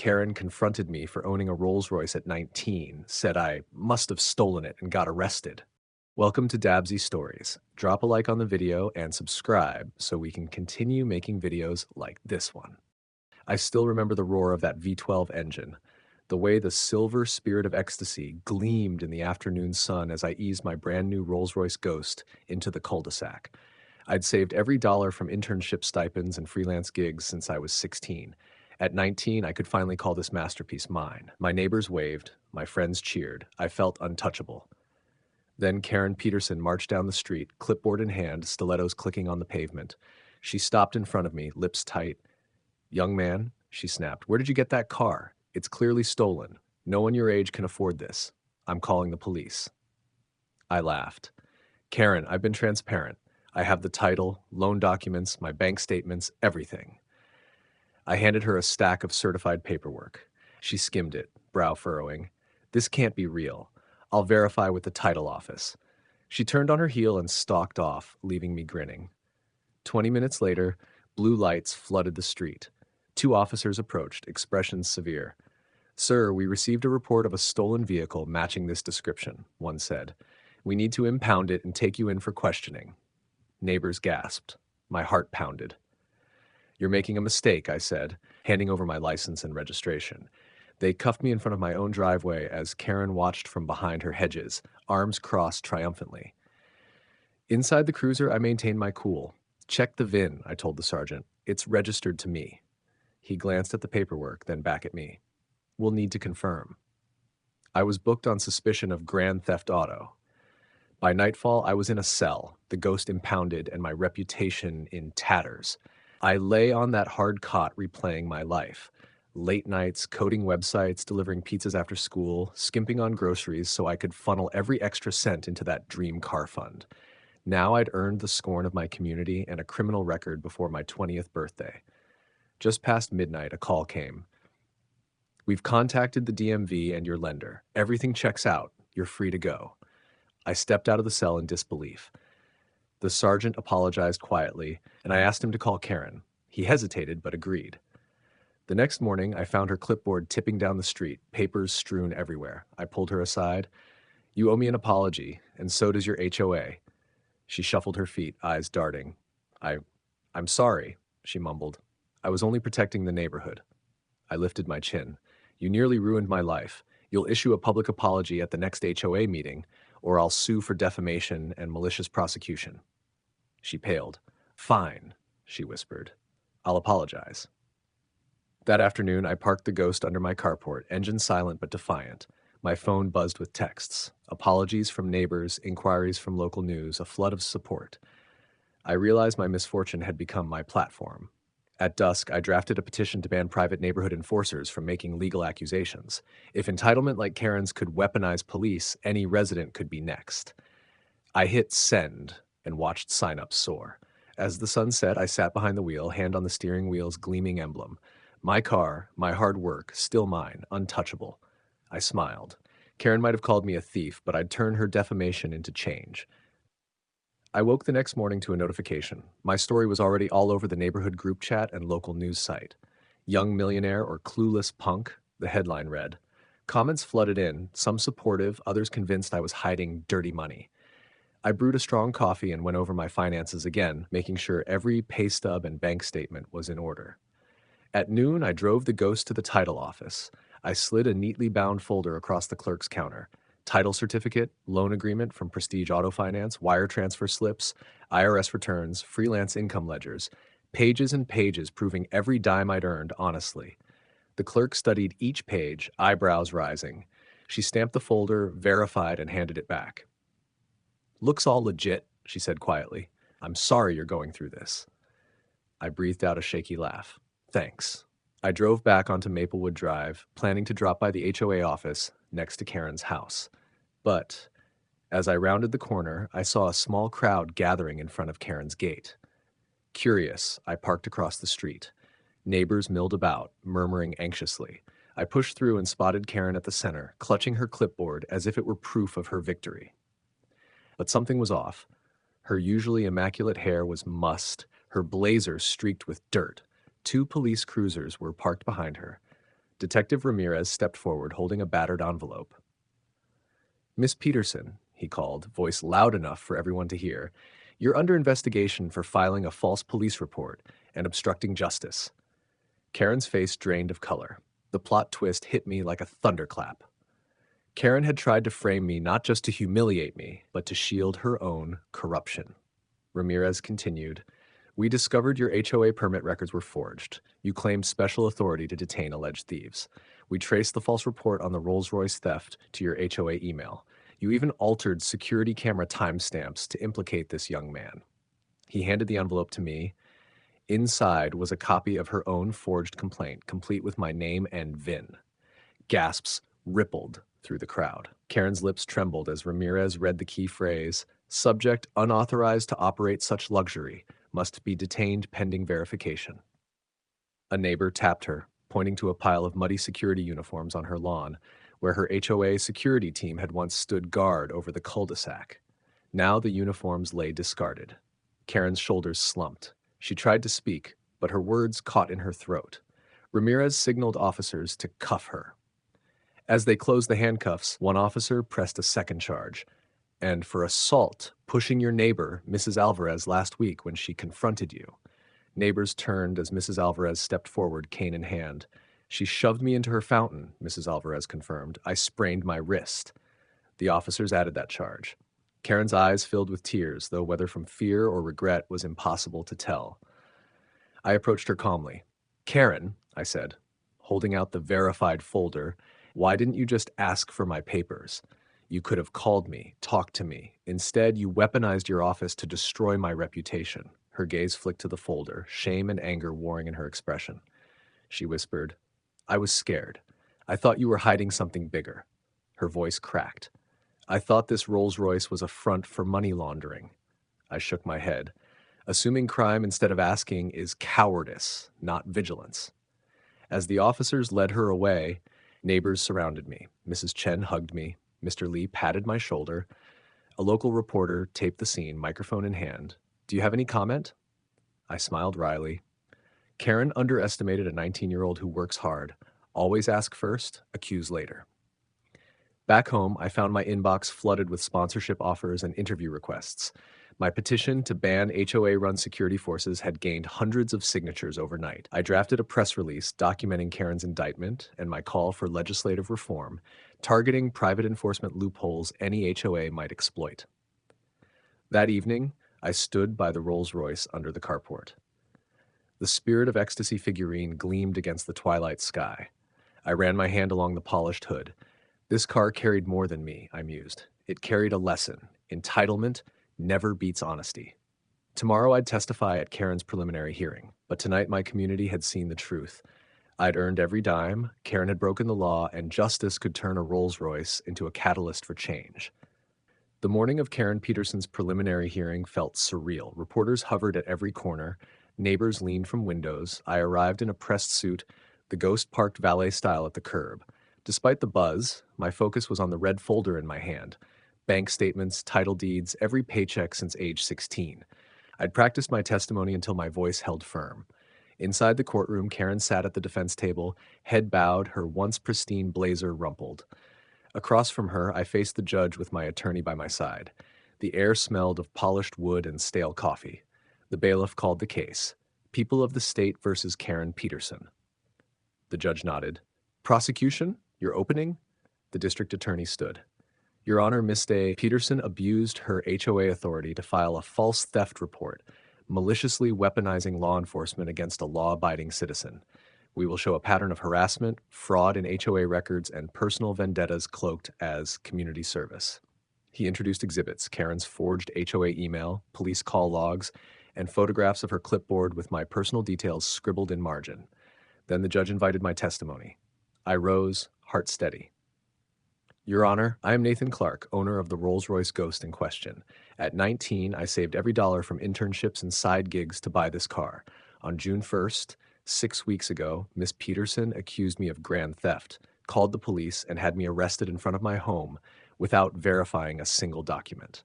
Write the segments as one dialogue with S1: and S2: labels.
S1: Karen confronted me for owning a Rolls-Royce at 19, said I must have stolen it and got arrested. Welcome to Dabsy Stories. Drop a like on the video and subscribe so we can continue making videos like this one. I still remember the roar of that V12 engine, the way the silver spirit of ecstasy gleamed in the afternoon sun as I eased my brand new Rolls-Royce Ghost into the cul-de-sac. I'd saved every dollar from internship stipends and freelance gigs since I was 16. At 19, I could finally call this masterpiece mine. My neighbors waved, my friends cheered. I felt untouchable. Then Karen Peterson marched down the street, clipboard in hand, stilettos clicking on the pavement. She stopped in front of me, lips tight. "Young man," she snapped, "where did you get that car? It's clearly stolen. No one your age can afford this. I'm calling the police." I laughed. "Karen, I've been transparent. I have the title, loan documents, my bank statements, everything." I handed her a stack of certified paperwork. She skimmed it, brow furrowing. "This can't be real. I'll verify with the title office." She turned on her heel and stalked off, leaving me grinning. 20 minutes later, blue lights flooded the street. 2 officers approached, expressions severe. "Sir, we received a report of a stolen vehicle matching this description," one said. "We need to impound it and take you in for questioning." Neighbors gasped. My heart pounded. "You're making a mistake," I said, handing over my license and registration. They cuffed me in front of my own driveway as Karen watched from behind her hedges, arms crossed triumphantly. Inside the cruiser, I maintained my cool. "Check the VIN," I told the sergeant. "It's registered to me." He glanced at the paperwork, then back at me. "We'll need to confirm." I was booked on suspicion of grand theft auto. By nightfall, I was in a cell, the Ghost impounded and my reputation in tatters. I lay on that hard cot replaying my life. Late nights, coding websites, delivering pizzas after school, skimping on groceries so I could funnel every extra cent into that dream car fund. Now I'd earned the scorn of my community and a criminal record before my 20th birthday. Just past midnight, a call came. "We've contacted the DMV and your lender. Everything checks out. You're free to go." I stepped out of the cell in disbelief. The sergeant apologized quietly, and I asked him to call Karen. He hesitated, but agreed. The next morning, I found her clipboard tipping down the street, papers strewn everywhere. I pulled her aside. "You owe me an apology, and so does your HOA." She shuffled her feet, eyes darting. I'm sorry," she mumbled. "I was only protecting the neighborhood." I lifted my chin. "You nearly ruined my life. You'll issue a public apology at the next HOA meeting, or I'll sue for defamation and malicious prosecution." She paled. "Fine," she whispered. "I'll apologize." That afternoon, I parked the Ghost under my carport, engine silent but defiant. My phone buzzed with texts. Apologies from neighbors, inquiries from local news, a flood of support. I realized my misfortune had become my platform. At dusk, I drafted a petition to ban private neighborhood enforcers from making legal accusations. If entitlement like Karen's could weaponize police, any resident could be next. I hit send and watched signups soar. As the sun set, I sat behind the wheel, hand on the steering wheel's gleaming emblem. My car, my hard work, still mine, untouchable. I smiled. Karen might have called me a thief, but I'd turn her defamation into change. I woke the next morning to a notification. My story was already all over the neighborhood group chat and local news site. "Young millionaire or clueless punk," the headline read. Comments flooded in, some supportive, others convinced I was hiding dirty money. I brewed a strong coffee and went over my finances again, making sure every pay stub and bank statement was in order. At noon, I drove the Ghost to the title office. I slid a neatly bound folder across the clerk's counter. Title certificate, loan agreement from Prestige Auto Finance, wire transfer slips, IRS returns, freelance income ledgers, pages and pages proving every dime I'd earned honestly. The clerk studied each page, eyebrows rising. She stamped the folder, verified, and handed it back. "Looks all legit," she said quietly. "I'm sorry you're going through this." I breathed out a shaky laugh. "Thanks." I drove back onto Maplewood Drive, planning to drop by the HOA office next to Karen's house. But as I rounded the corner, I saw a small crowd gathering in front of Karen's gate. Curious, I parked across the street. Neighbors milled about, murmuring anxiously. I pushed through and spotted Karen at the center, clutching her clipboard as if it were proof of her victory. But something was off. Her usually immaculate hair was mussed, her blazer streaked with dirt. 2 police cruisers were parked behind her. Detective Ramirez stepped forward, holding a battered envelope. "Miss Peterson," he called, voice loud enough for everyone to hear, "you're under investigation for filing a false police report and obstructing justice." Karen's face drained of color. The plot twist hit me like a thunderclap. Karen had tried to frame me not just to humiliate me, but to shield her own corruption. Ramirez continued, "We discovered your HOA permit records were forged. You claimed special authority to detain alleged thieves. We traced the false report on the Rolls-Royce theft to your HOA email. You even altered security camera timestamps to implicate this young man." He handed the envelope to me. Inside was a copy of her own forged complaint, complete with my name and VIN. Gasps rippled through the crowd. Karen's lips trembled as Ramirez read the key phrase, "Subject unauthorized to operate such luxury, must be detained pending verification." A neighbor tapped her, pointing to a pile of muddy security uniforms on her lawn, where her HOA security team had once stood guard over the cul-de-sac. Now the uniforms lay discarded. Karen's shoulders slumped. She tried to speak, but her words caught in her throat. Ramirez signaled officers to cuff her. As they closed the handcuffs, one officer pressed a second charge. "And for assault, pushing your neighbor, Mrs. Alvarez, last week when she confronted you." Neighbors turned as Mrs. Alvarez stepped forward, cane in hand. "She shoved me into her fountain," Mrs. Alvarez confirmed. "I sprained my wrist." The officers added that charge. Karen's eyes filled with tears, though whether from fear or regret was impossible to tell. I approached her calmly. "Karen," I said, holding out the verified folder, "why didn't you just ask for my papers? You could have called me, talked to me. Instead, you weaponized your office to destroy my reputation." Her gaze flicked to the folder, shame and anger warring in her expression. She whispered, "I was scared. I thought you were hiding something bigger." Her voice cracked. "I thought this Rolls-Royce was a front for money laundering." I shook my head. Assuming crime instead of asking is cowardice, not vigilance. As the officers led her away, neighbors surrounded me. Mrs. Chen hugged me. Mr. Lee patted my shoulder. A local reporter taped the scene, microphone in hand. "Do you have any comment?" I smiled wryly. Karen underestimated a 19-year-old who works hard. Always ask first, accuse later. Back home, I found my inbox flooded with sponsorship offers and interview requests. My petition to ban HOA-run security forces had gained hundreds of signatures overnight. I drafted a press release documenting Karen's indictment and my call for legislative reform, targeting private enforcement loopholes any HOA might exploit. That evening, I stood by the Rolls-Royce under the carport. The Spirit of Ecstasy figurine gleamed against the twilight sky. I ran my hand along the polished hood. This car carried more than me, I mused. It carried a lesson. Entitlement never beats honesty. Tomorrow I'd testify at Karen's preliminary hearing, but tonight my community had seen the truth. I'd earned every dime, Karen had broken the law, and justice could turn a Rolls-Royce into a catalyst for change. The morning of Karen Peterson's preliminary hearing felt surreal. Reporters hovered at every corner. Neighbors leaned from windows. I arrived in a pressed suit, the Ghost parked valet style at the curb. Despite the buzz, my focus was on the red folder in my hand. Bank statements, title deeds, every paycheck since age 16. I'd practiced my testimony until my voice held firm. Inside the courtroom, Karen sat at the defense table, head bowed, her once pristine blazer rumpled. Across from her, I faced the judge with my attorney by my side. The air smelled of polished wood and stale coffee. The bailiff called the case. People of the State versus Karen Peterson. The judge nodded. "Prosecution? Your opening?" The district attorney stood. "Your Honor, Miss Peterson abused her HOA authority to file a false theft report, maliciously weaponizing law enforcement against a law-abiding citizen. We will show a pattern of harassment, fraud in HOA records, and personal vendettas cloaked as community service." He introduced exhibits, Karen's forged HOA email, police call logs, and photographs of her clipboard with my personal details scribbled in margin. Then the judge invited my testimony. I rose, heart steady. "Your Honor, I am Nathan Clark, owner of the Rolls-Royce Ghost in question. At 19, I saved every dollar from internships and side gigs to buy this car. On June 1st, 6 weeks ago, Miss Peterson accused me of grand theft, called the police, and had me arrested in front of my home without verifying a single document."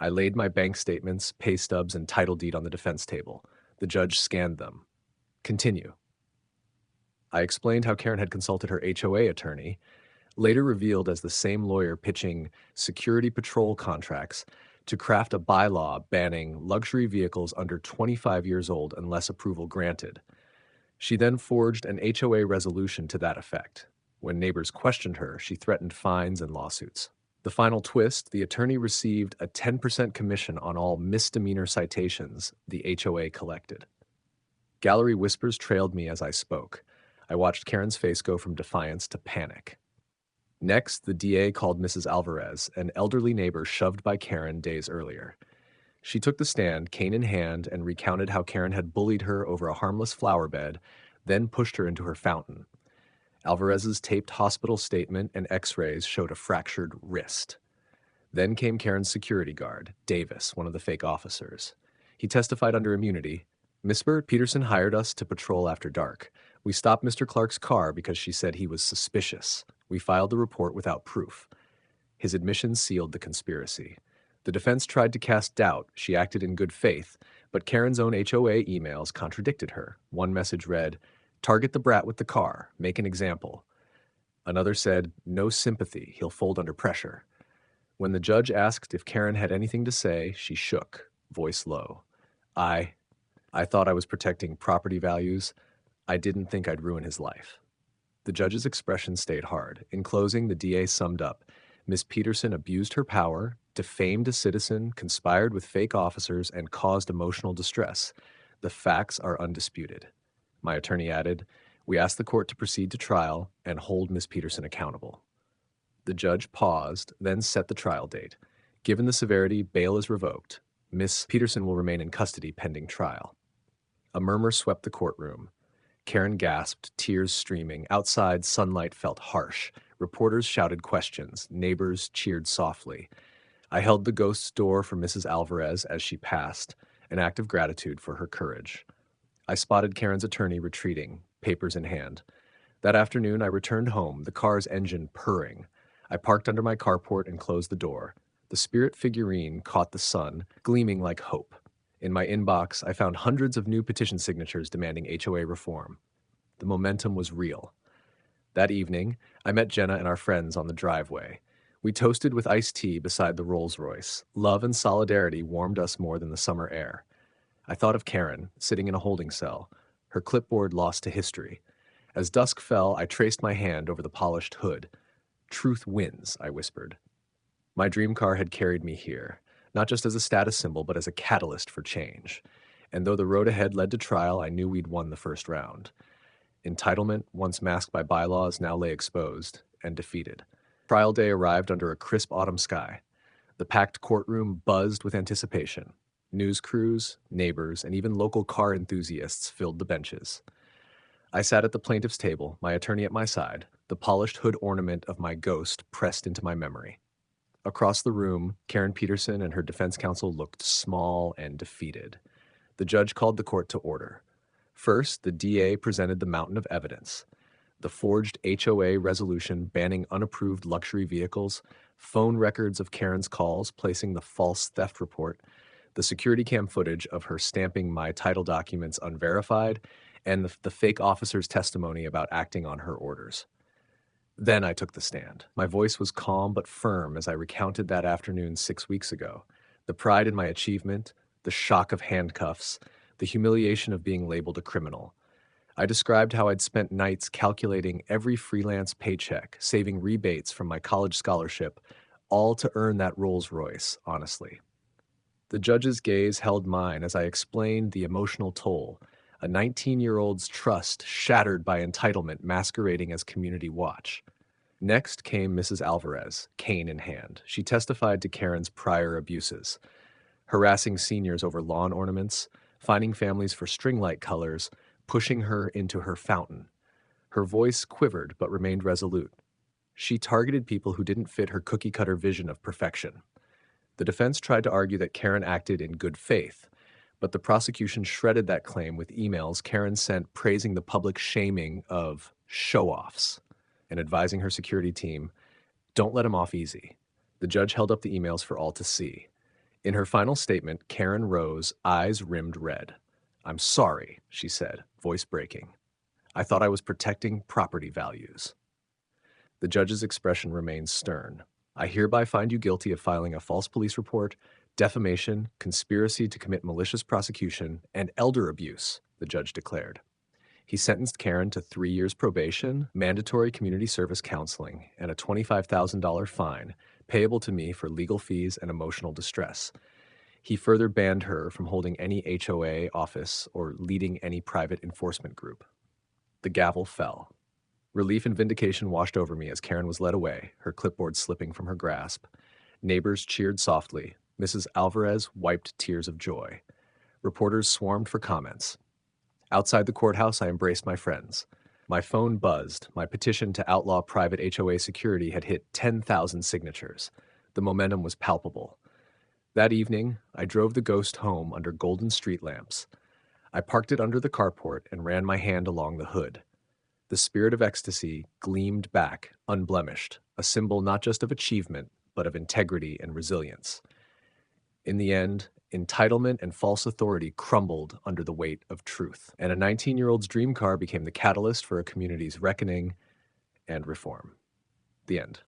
S1: I laid my bank statements, pay stubs, and title deed on the defense table. The judge scanned them. "Continue." I explained how Karen had consulted her HOA attorney, later revealed as the same lawyer pitching security patrol contracts to craft a bylaw banning luxury vehicles under 25 years old unless approval granted. She then forged an HOA resolution to that effect. When neighbors questioned her, she threatened fines and lawsuits. The final twist, the attorney received a 10% commission on all misdemeanor citations the HOA collected. Gallery whispers trailed me as I spoke. I watched Karen's face go from defiance to panic. Next, the DA called Mrs. Alvarez, an elderly neighbor shoved by Karen days earlier. She took the stand, cane in hand, and recounted how Karen had bullied her over a harmless flower bed, then pushed her into her fountain. Alvarez's taped hospital statement and x-rays showed a fractured wrist. Then came Karen's security guard, Davis, one of the fake officers. He testified under immunity. Miss Peterson hired us to patrol after dark. We stopped Mr. Clark's car because she said he was suspicious. We filed the report without proof. His admission sealed the conspiracy. The defense tried to cast doubt. She acted in good faith, but Karen's own HOA emails contradicted her. One message read, "Target the brat with the car. Make an example." Another said, "No sympathy. He'll fold under pressure." When the judge asked if Karen had anything to say, she shook, voice low. I thought I was protecting property values. I didn't think I'd ruin his life." The judge's expression stayed hard. In closing, the DA summed up, Miss Peterson abused her power, defamed a citizen, conspired with fake officers, and caused emotional distress. The facts are undisputed. My attorney added, we ask the court to proceed to trial and hold Miss Peterson accountable. The judge paused, then set the trial date. Given the severity, bail is revoked. Miss Peterson will remain in custody pending trial. A murmur swept the courtroom. Karen gasped, tears streaming. Outside, sunlight felt harsh. Reporters shouted questions. Neighbors cheered softly. I held the ghost's door for Mrs. Alvarez as she passed, an act of gratitude for her courage. I spotted Karen's attorney retreating, papers in hand. That afternoon, I returned home, the car's engine purring. I parked under my carport and closed the door. The spirit figurine caught the sun, gleaming like hope. In my inbox, I found hundreds of new petition signatures demanding HOA reform. The momentum was real. That evening, I met Jenna and our friends on the driveway. We toasted with iced tea beside the Rolls-Royce. Love and solidarity warmed us more than the summer air. I thought of Karen, sitting in a holding cell, her clipboard lost to history. As dusk fell, I traced my hand over the polished hood. Truth wins, I whispered. My dream car had carried me here, not just as a status symbol, but as a catalyst for change. And though the road ahead led to trial, I knew we'd won the first round. Entitlement, once masked by bylaws, now lay exposed and defeated. Trial day arrived under a crisp autumn sky. The packed courtroom buzzed with anticipation. News crews, neighbors, and even local car enthusiasts filled the benches. I sat at the plaintiff's table, my attorney at my side, the polished hood ornament of my ghost pressed into my memory. Across the room, Karen Peterson and her defense counsel looked small and defeated. The judge called the court to order. First, the DA presented the mountain of evidence. The forged HOA resolution banning unapproved luxury vehicles, phone records of Karen's calls placing the false theft report, the security cam footage of her stamping my title documents unverified, and the fake officer's testimony about acting on her orders. Then I took the stand. My voice was calm but firm as I recounted that afternoon 6 weeks ago. The pride in my achievement, the shock of handcuffs, the humiliation of being labeled a criminal. I described how I'd spent nights calculating every freelance paycheck, saving rebates from my college scholarship, all to earn that Rolls-Royce, honestly. The judge's gaze held mine as I explained the emotional toll, a 19-year-old's trust shattered by entitlement masquerading as community watch. Next came Mrs. Alvarez, cane in hand. She testified to Karen's prior abuses, harassing seniors over lawn ornaments, finding families for string light colors, pushing her into her fountain. Her voice quivered but remained resolute. She targeted people who didn't fit her cookie-cutter vision of perfection. The defense tried to argue that Karen acted in good faith, but the prosecution shredded that claim with emails Karen sent praising the public shaming of show-offs and advising her security team, don't let him off easy. The judge held up the emails for all to see. In her final statement, Karen rose, eyes rimmed red. I'm sorry, she said, voice breaking. I thought I was protecting property values. The judge's expression remained stern. I hereby find you guilty of filing a false police report, defamation, conspiracy to commit malicious prosecution, and elder abuse, the judge declared. He sentenced Karen to 3 years probation, mandatory community service counseling, and a $25,000 fine payable to me for legal fees and emotional distress. He further banned her from holding any HOA office or leading any private enforcement group. The gavel fell. Relief and vindication washed over me as Karen was led away, her clipboard slipping from her grasp. Neighbors cheered softly. Mrs. Alvarez wiped tears of joy. Reporters swarmed for comments. Outside the courthouse, I embraced my friends. My phone buzzed. My petition to outlaw private HOA security had hit 10,000 signatures. The momentum was palpable. That evening, I drove the Ghost home under golden street lamps. I parked it under the carport and ran my hand along the hood. The spirit of ecstasy gleamed back, unblemished, a symbol not just of achievement, but of integrity and resilience. In the end, entitlement and false authority crumbled under the weight of truth, and a 19-year-old's dream car became the catalyst for a community's reckoning and reform. The end.